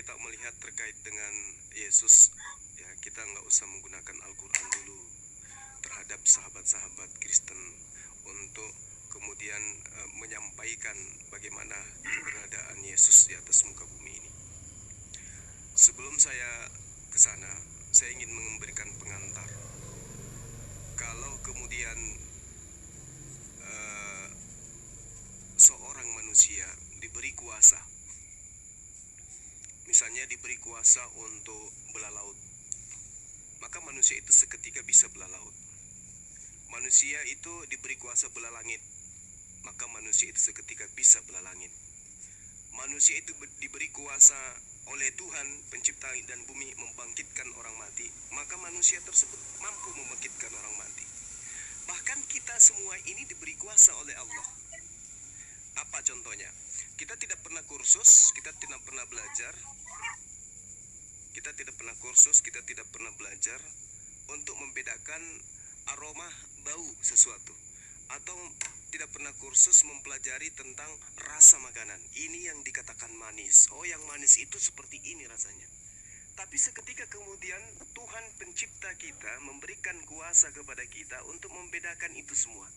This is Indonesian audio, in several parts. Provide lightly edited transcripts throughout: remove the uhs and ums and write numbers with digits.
kita melihat terkait dengan Yesus, ya kita nggak usah menggunakan Al-Quran dulu terhadap sahabat-sahabat Kristen untuk kemudian menyampaikan bagaimana keberadaan Yesus di atas muka bumi ini. Sebelum saya ke sana, saya ingin memberikan pengantar. Kalau kemudian seorang manusia diberi kuasa, misalnya diberi kuasa untuk belah laut, maka manusia itu seketika bisa belah laut. Manusia itu diberi kuasa belah langit, maka manusia itu seketika bisa belah langit. Manusia itu diberi kuasa oleh Tuhan pencipta dan bumi membangkitkan orang mati, maka manusia tersebut mampu membangkitkan orang mati. Bahkan kita semua ini diberi kuasa oleh Allah. Apa contohnya? Kita tidak pernah kursus, kita tidak pernah belajar. Kita tidak pernah kursus, kita tidak pernah belajar untuk membedakan aroma bau sesuatu, atau tidak pernah kursus mempelajari tentang rasa makanan. Ini yang dikatakan manis. Oh, yang manis itu seperti ini rasanya. Tapi seketika kemudian Tuhan pencipta kita memberikan kuasa kepada kita untuk membedakan itu semua.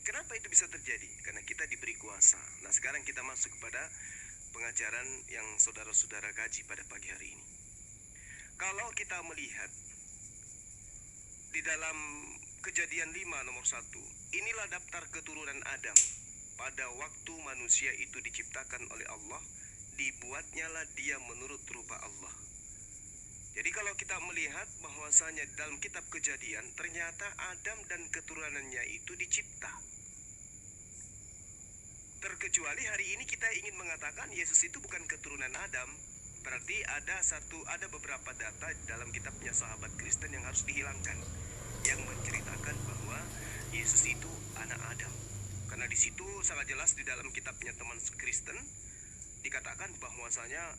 Kenapa itu bisa terjadi? Karena kita diberi kuasa. Nah, sekarang kita masuk kepada pengajaran yang saudara-saudara kaji pada pagi hari ini. Kalau kita melihat di dalam Kejadian 5 nomor 1, inilah daftar keturunan Adam. Pada waktu manusia itu diciptakan oleh Allah, dibuatnyalah dia menurut rupa Allah. Jadi kalau kita melihat bahwasanya dalam kitab Kejadian, ternyata Adam dan keturunannya itu dicipta. Terkecuali hari ini kita ingin mengatakan Yesus itu bukan keturunan Adam. Berarti ada beberapa data dalam kitabnya sahabat Kristen yang harus dihilangkan, yang menceritakan bahwa Yesus itu anak Adam. Karena di situ sangat jelas di dalam kitabnya teman Kristen dikatakan bahwasanya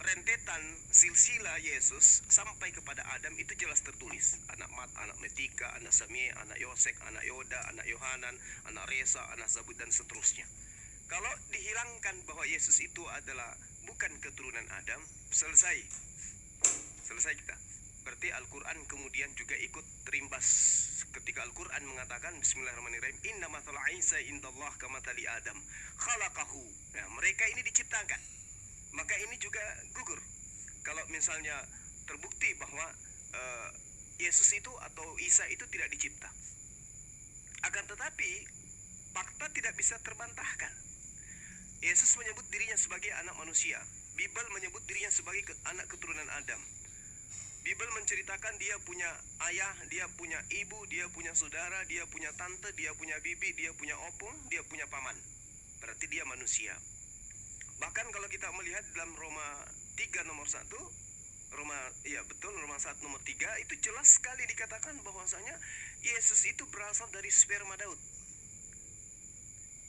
rentetan silsilah Yesus sampai kepada Adam itu jelas tertulis. Anak Mat, anak Metika, anak Samie, anak Yosek, anak Yoda, anak Yohanan, anak Resa, anak Zabud, dan seterusnya. Kalau dihilangkan bahwa Yesus itu adalah bukan keturunan Adam, selesai kita. Berarti Al-Quran kemudian juga ikut terimbas ketika Al-Quran mengatakan Bismillahirrahmanirrahim, Inna mathala Isa indallah kamathali Adam khalaqahu. Nah, mereka ini diciptakan, maka ini juga gugur kalau misalnya terbukti bahwa Yesus itu atau Isa itu tidak dicipta. Akan tetapi fakta tidak bisa terbantahkan. Yesus menyebut dirinya sebagai anak manusia. Bible menyebut dirinya sebagai anak keturunan Adam. Bible menceritakan dia punya ayah, dia punya ibu, dia punya saudara, dia punya tante, dia punya bibi, dia punya opung, dia punya paman. Berarti dia manusia. Bahkan kalau kita melihat dalam Roma 3 nomor 1, Roma 1 nomor 3, itu jelas sekali dikatakan bahwasanya Yesus itu berasal dari sperma Daud.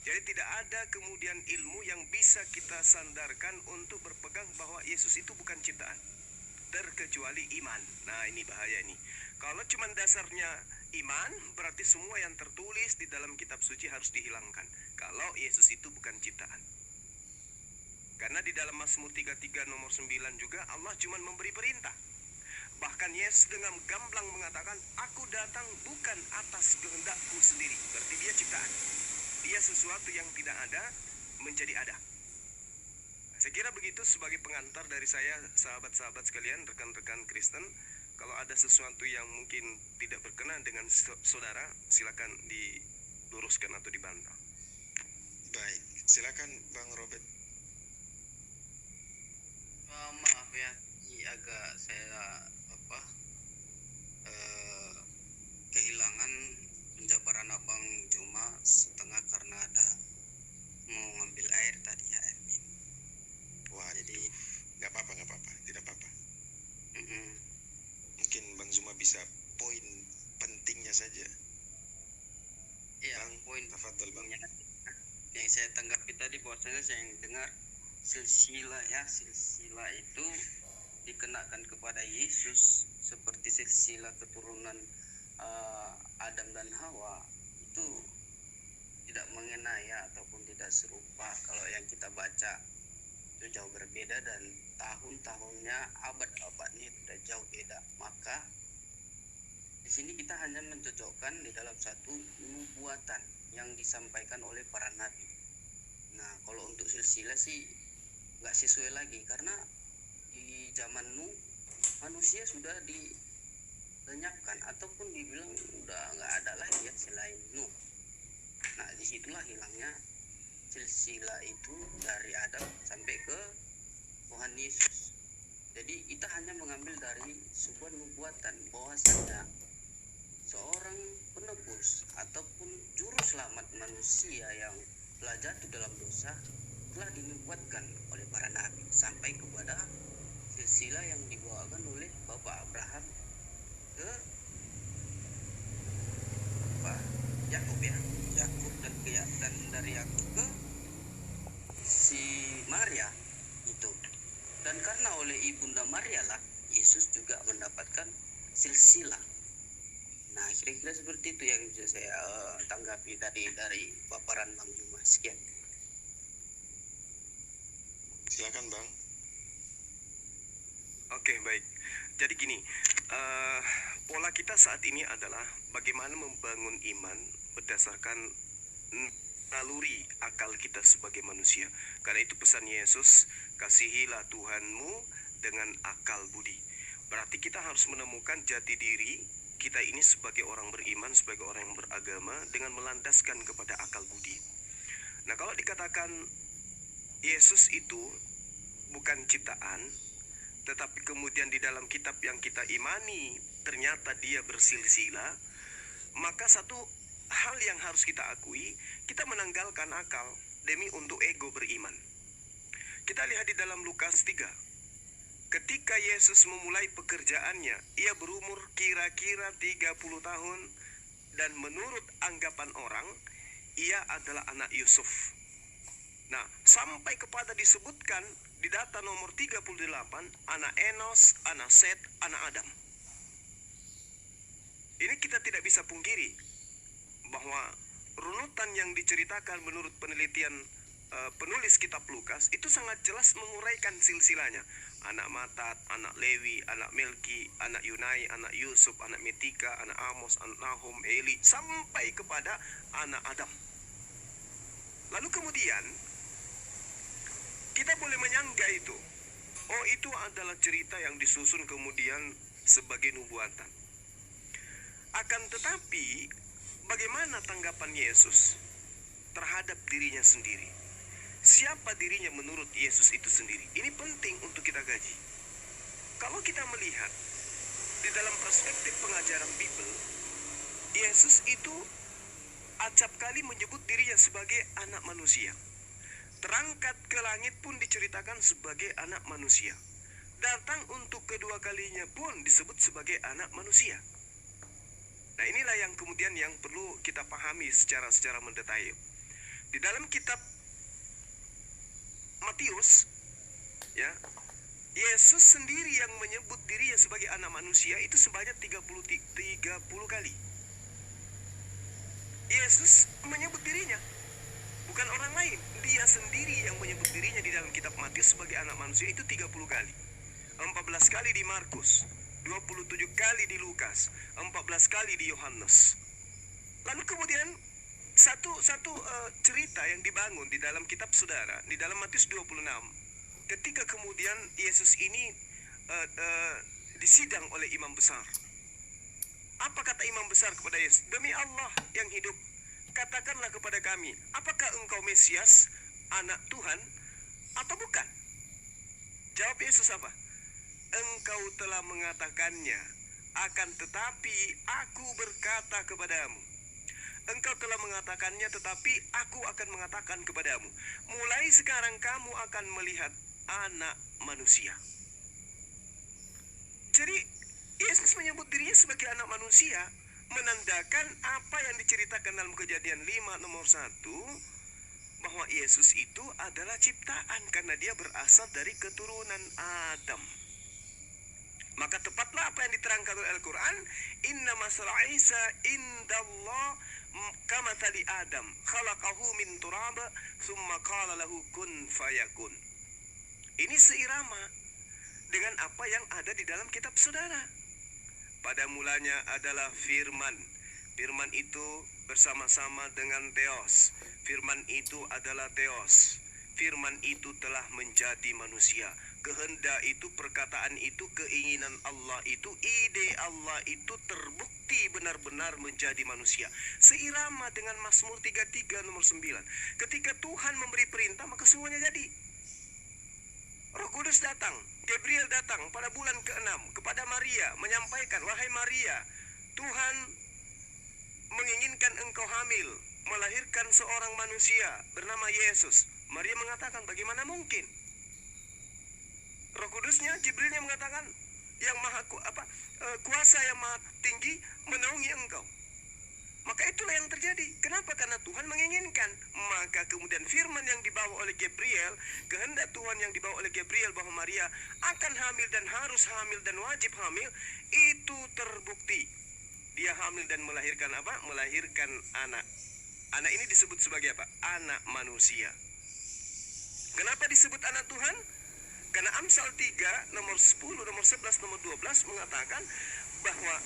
Jadi tidak ada kemudian ilmu yang bisa kita sandarkan untuk berpegang bahwa Yesus itu bukan ciptaan, terkecuali iman. Nah, ini bahaya ini. Kalau cuma dasarnya iman, berarti semua yang tertulis di dalam kitab suci harus dihilangkan. Kalau Yesus itu bukan ciptaan. Karena di dalam Mazmur 33 nomor 9 juga Allah cuma memberi perintah. Bahkan Yesus dengan gamblang mengatakan, aku datang bukan atas kehendakku sendiri. Berarti dia ciptaan. Dia sesuatu yang tidak ada menjadi ada. Saya kira begitu sebagai pengantar dari saya, sahabat-sahabat sekalian, rekan-rekan Kristen. Kalau ada sesuatu yang mungkin tidak berkenan dengan saudara, silakan diluruskan atau dibantah. Baik, silakan Bang Robert. Maaf ya, ini agak saya kehilangan penjabaran Abang cuma setengah karena ada mau ngambil air tadi ya, air minum. Wah, jadi nggak apa-apa, tidak apa-apa. Mungkin Bang Zuma bisa poin pentingnya saja. Iya, Bang, poin tafadhol Bang. Yang saya tanggapi tadi bahwasanya saya yang dengar silsilah itu dikenakan kepada Yesus seperti silsilah keturunan Adam dan Hawa itu tidak mengenai ataupun tidak serupa kalau yang kita baca. itu jauh berbeda dan tahun-tahunnya, abad-abadnya itu udah jauh beda. Maka di sini kita hanya mencocokkan di dalam satu nubuatan yang disampaikan oleh para nabi. Nah, kalau untuk silsilah sih nggak sesuai lagi, karena di zaman Nuh manusia sudah dilenyapkan ataupun dibilang udah nggak ada lagi ya selain Nuh. Nah, disitulah hilangnya silsilah itu dari Adam sampai ke Tuhan Yesus. Jadi kita hanya mengambil dari sebuah nubuatan bahwasanya seorang penebus ataupun juru selamat manusia yang telah jatuh dalam dosa telah dinubuatkan oleh para nabi sampai kepada silsilah yang dibawakan oleh Bapak Abraham ke Yakub ya, Yakub dan dari Yakub ke si Maria itu. Dan karena oleh ibunda Maria lah Yesus juga mendapatkan silsilah. Nah, kira-kira seperti itu yang bisa saya tanggapi dari paparan Bang Juma. Sekian. Silakan Bang. Oke, baik. Jadi gini, pola kita saat ini adalah bagaimana membangun iman berdasarkan naluri akal kita sebagai manusia. Karena itu pesan Yesus, kasihilah Tuhanmu dengan akal budi. Berarti kita harus menemukan jati diri kita ini sebagai orang beriman, sebagai orang yang beragama dengan melandaskan kepada akal budi. Nah, kalau dikatakan Yesus itu bukan ciptaan, tetapi kemudian di dalam kitab yang kita imani ternyata dia bersilsilah, maka satu hal yang harus kita akui, kita menanggalkan akal demi untuk ego beriman. Kita lihat di dalam Lukas 3. Ketika Yesus memulai pekerjaannya, ia berumur kira-kira 30 tahun dan menurut anggapan orang, ia adalah anak Yusuf. Nah, sampai kepada disebutkan di data nomor 38, anak Enos, anak Set, anak Adam. Ini kita tidak bisa pungkiri bahwa runutan yang diceritakan menurut penelitian penulis kitab Lukas itu sangat jelas menguraikan silsilahnya. Anak Matat, anak Lewi, anak Melki, anak Yunai, anak Yusuf, anak Metika, anak Amos, anak Nahum, Eli, sampai kepada anak Adam. Lalu kemudian kita boleh menyangka itu, oh itu adalah cerita yang disusun kemudian sebagai nubuatan. Akan tetapi, bagaimana tanggapan Yesus terhadap dirinya sendiri? Siapa dirinya menurut Yesus itu sendiri? Ini penting untuk kita kaji. Kalau kita melihat di dalam perspektif pengajaran Bible, Yesus itu acap kali menyebut dirinya sebagai anak manusia. Terangkat ke langit pun diceritakan sebagai anak manusia. Datang untuk kedua kalinya pun disebut sebagai anak manusia. Nah, inilah yang kemudian yang perlu kita pahami secara mendetail. Di dalam kitab Matius, ya, Yesus sendiri yang menyebut dirinya sebagai anak manusia itu sebanyak 30 kali. Yesus menyebut dirinya, bukan orang lain. Dia sendiri yang menyebut dirinya di dalam kitab Matius sebagai anak manusia itu 30 kali. 14 kali di Markus, 27 kali di Lukas, 14 kali di Yohanes. Lalu kemudian satu cerita yang dibangun di dalam kitab saudara, di dalam Matius 26, ketika kemudian Yesus ini disidang oleh imam besar. Apa kata imam besar kepada Yesus? Demi Allah yang hidup, katakanlah kepada kami, apakah engkau Mesias, anak Tuhan, atau bukan? Jawab Yesus apa? Engkau telah mengatakannya, akan tetapi aku berkata kepadamu. Engkau telah mengatakannya, tetapi aku akan mengatakan kepadamu. Mulai sekarang kamu akan melihat anak manusia. Jadi, Yesus menyebut dirinya sebagai anak manusia, menandakan apa yang diceritakan dalam Kejadian 5 nomor 1, bahwa Yesus itu adalah ciptaan karena dia berasal dari keturunan Adam. Maka tepatlah apa yang diterangkan oleh Al-Quran, inna masala Isa indallah kamathali Adam khalaqahu min turab thumma qala lahu kun fayakun. Ini seirama dengan apa yang ada di dalam kitab saudara. Pada mulanya adalah firman. Firman itu bersama-sama dengan Theos. Firman itu adalah Theos. Firman itu telah menjadi manusia. Kehendak itu, perkataan itu, keinginan Allah itu, ide Allah itu terbukti benar-benar menjadi manusia. Seirama dengan Mazmur 33 nomor 9. Ketika Tuhan memberi perintah, maka semuanya jadi. Roh Kudus datang, Gabriel datang pada bulan ke-6 kepada Maria menyampaikan, "Wahai Maria, Tuhan menginginkan engkau hamil, melahirkan seorang manusia bernama Yesus." Maria mengatakan, "Bagaimana mungkin?" Roh Kudusnya, Jibrilnya mengatakan, "Yang maha kuasa yang maha tinggi menaungi engkau." Maka itulah yang terjadi. Kenapa? Karena Tuhan menginginkan. Maka kemudian firman yang dibawa oleh Gabriel, kehendak Tuhan yang dibawa oleh Gabriel bahwa Maria akan hamil dan harus hamil dan wajib hamil, itu terbukti. Dia hamil dan melahirkan apa? Melahirkan anak. Anak ini disebut sebagai apa? Anak manusia. Kenapa disebut anak Tuhan? Karena Amsal 3 nomor 10, nomor 11, nomor 12 mengatakan bahwa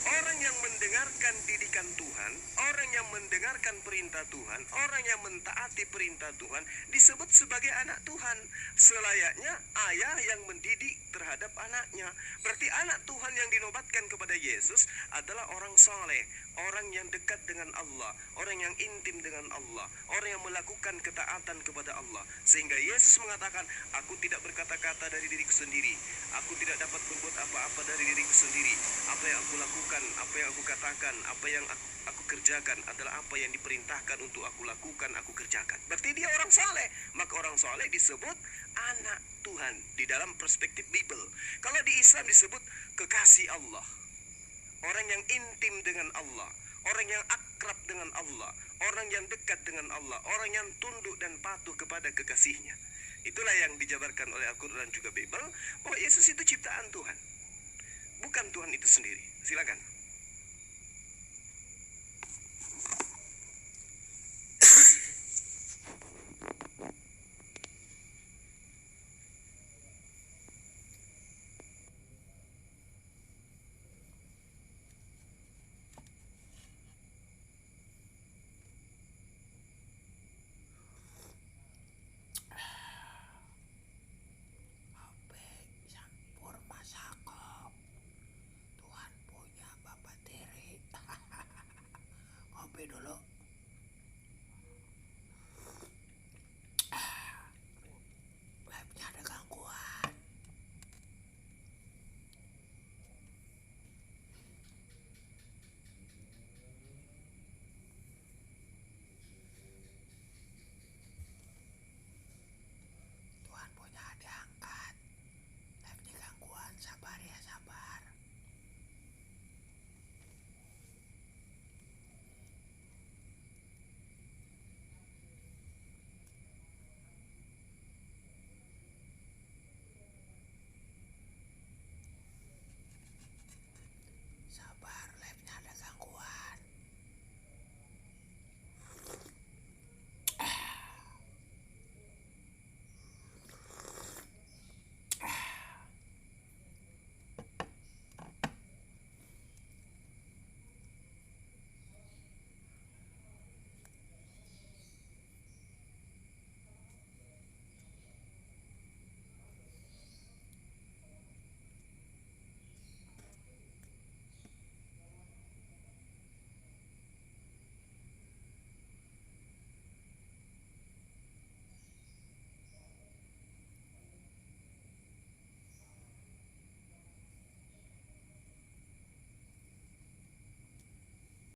orang yang mendengarkan didikan Tuhan, orang yang mendengarkan perintah Tuhan, orang yang mentaati perintah Tuhan disebut sebagai anak Tuhan. Selayaknya ayah yang mendidik terhadap anaknya. Berarti anak Tuhan yang dinobatkan kepada Yesus adalah orang soleh, orang yang dekat dengan Allah, orang yang intim dengan Allah, orang yang melakukan ketaatan kepada Allah. Sehingga Yesus mengatakan, "Aku tidak berkata-kata dari diriku sendiri, aku tidak dapat berbuat apa-apa dari diriku sendiri. Apa yang aku lakukan, apa yang aku katakan, apa yang aku kerjakan adalah apa yang diperintahkan untuk aku lakukan, aku kerjakan." Berarti dia orang soleh. Maka orang soleh disebut anak Tuhan di dalam perspektif Bible. Kalau di Islam disebut kekasih Allah, orang yang intim dengan Allah, orang yang akrab dengan Allah, orang yang dekat dengan Allah, orang yang tunduk dan patuh kepada kekasihnya. Itulah yang dijabarkan oleh Al-Quran juga Bible, bahwa Yesus itu ciptaan Tuhan, bukan Tuhan itu sendiri. Silakan.